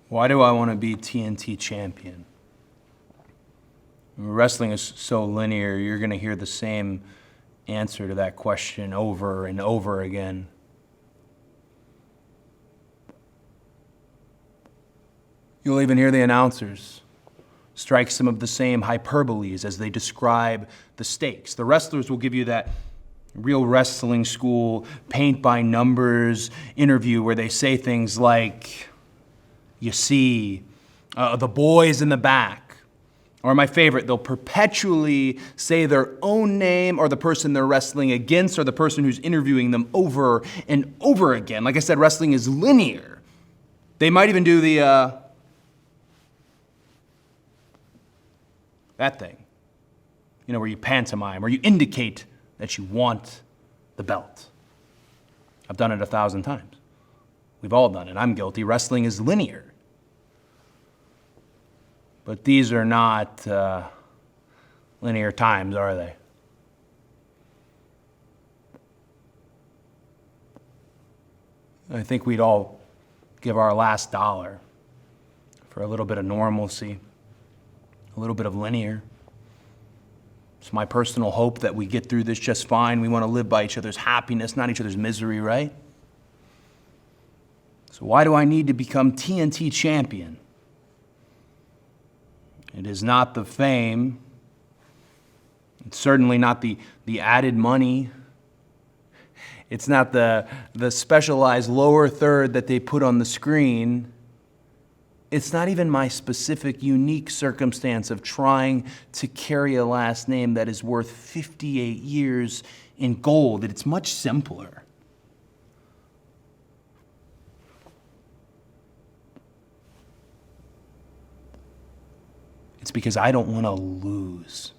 Why do I want to be TNT champion? Wrestling is so linear, you're going to hear the same answer to that question over and over again. You'll even hear the announcers strike some of the same hyperboles as they describe the stakes. The wrestlers will give you that real wrestling school, paint by numbers interview where they say things like, you see, the boys in the back. Or my favorite, they'll perpetually say their own name or the person they're wrestling against or the person who's interviewing them over and over again. Like I said, wrestling is linear. They might even do that thing, where you pantomime, where you indicate that you want the belt. I've done it 1,000 times. We've all done it. I'm guilty. Wrestling is linear. But these are not linear times, are they? I think we'd all give our last dollar for a little bit of normalcy, a little bit of linear. It's my personal hope that we get through this just fine. We want to live by each other's happiness, not each other's misery, right? So why do I need to become TNT champion? It is not the fame. It's certainly not the added money. It's not the specialized lower third that they put on the screen. It's not even my specific, unique circumstance of trying to carry a last name that is worth 58 years in gold. It's much simpler. It's because I don't want to lose.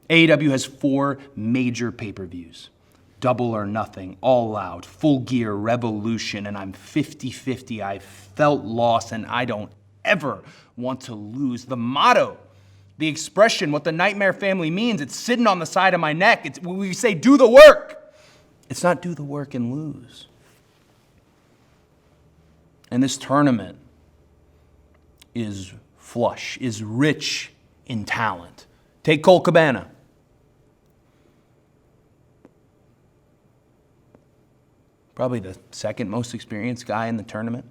AEW has 4 major pay-per-views. Double or Nothing, All Out, Full Gear, Revolution, and I'm 50-50. I felt loss, and I don't ever want to lose. The motto, the expression, what the Nightmare family means, it's sitting on the side of my neck. It's when we say, do the work. It's not do the work and lose. And this tournament is flush, is rich in talent. Take Colt Cabana. Probably the second most experienced guy in the tournament.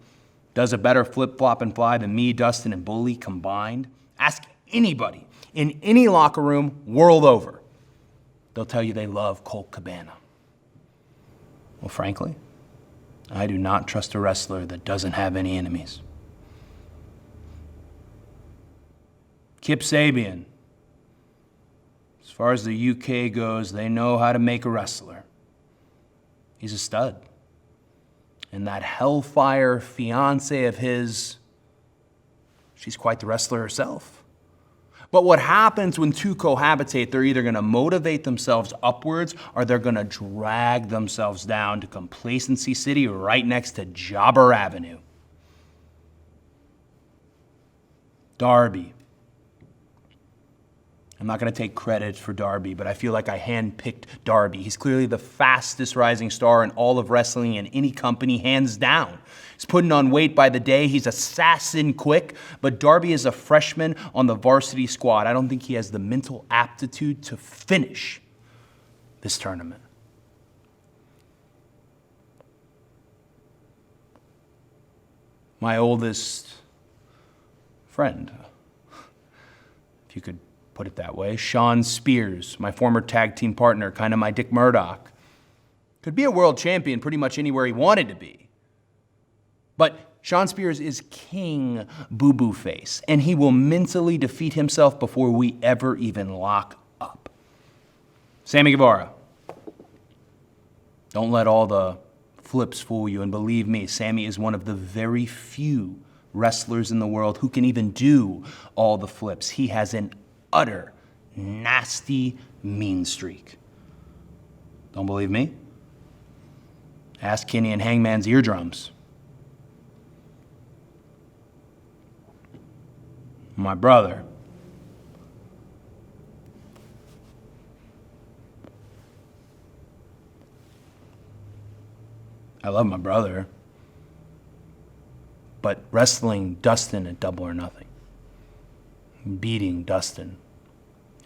Does a better flip-flop and fly than me, Dustin, and Bully combined. Ask anybody in any locker room world over. They'll tell you they love Colt Cabana. Well, frankly, I do not trust a wrestler that doesn't have any enemies. Kip Sabian. As far as the UK goes, they know how to make a wrestler. He's a stud. And that hellfire fiance of his, she's quite the wrestler herself. But what happens when two cohabitate, they're either going to motivate themselves upwards or they're going to drag themselves down to Complacency City right next to Jobber Avenue. Darby. I'm not going to take credit for Darby, but I feel like I handpicked Darby. He's clearly the fastest rising star in all of wrestling in any company, hands down. He's putting on weight by the day. He's assassin quick, but Darby is a freshman on the varsity squad. I don't think he has the mental aptitude to finish this tournament. My oldest friend, if you could put it that way, Sean Spears, my former tag team partner, kind of my Dick Murdoch. Could be a world champion pretty much anywhere he wanted to be. But Sean Spears is king boo-boo face, and he will mentally defeat himself before we ever even lock up. Sammy Guevara. Don't let all the flips fool you, and believe me, Sammy is one of the very few wrestlers in the world who can even do all the flips. He has an utter, nasty, mean streak. Don't believe me? Ask Kenny and Hangman's eardrums. My brother. I love my brother. But wrestling Dustin at Double or Nothing, beating Dustin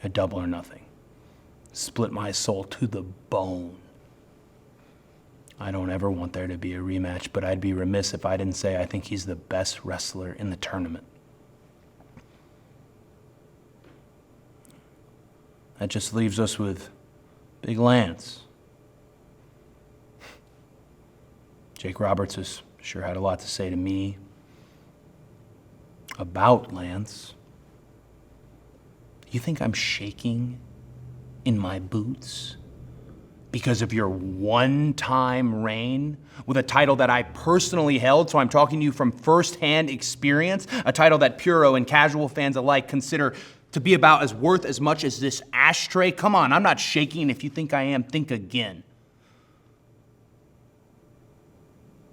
at Double or Nothing, split my soul to the bone. I don't ever want there to be a rematch, but I'd be remiss if I didn't say I think he's the best wrestler in the tournament. That just leaves us with Big Lance. Jake Roberts has sure had a lot to say to me about Lance. You think I'm shaking in my boots because of your one-time reign with a title that I personally held? So I'm talking to you from first-hand experience, a title that Puro and casual fans alike consider to be about as worth as much as this ashtray. Come on, I'm not shaking. If you think I am, think again.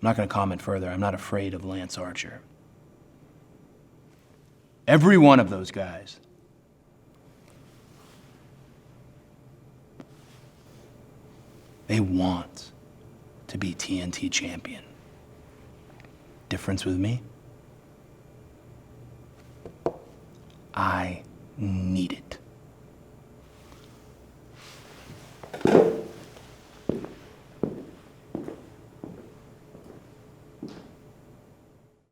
I'm not going to comment further. I'm not afraid of Lance Archer. Every one of those guys they want to be TNT champion. Difference with me? I need it.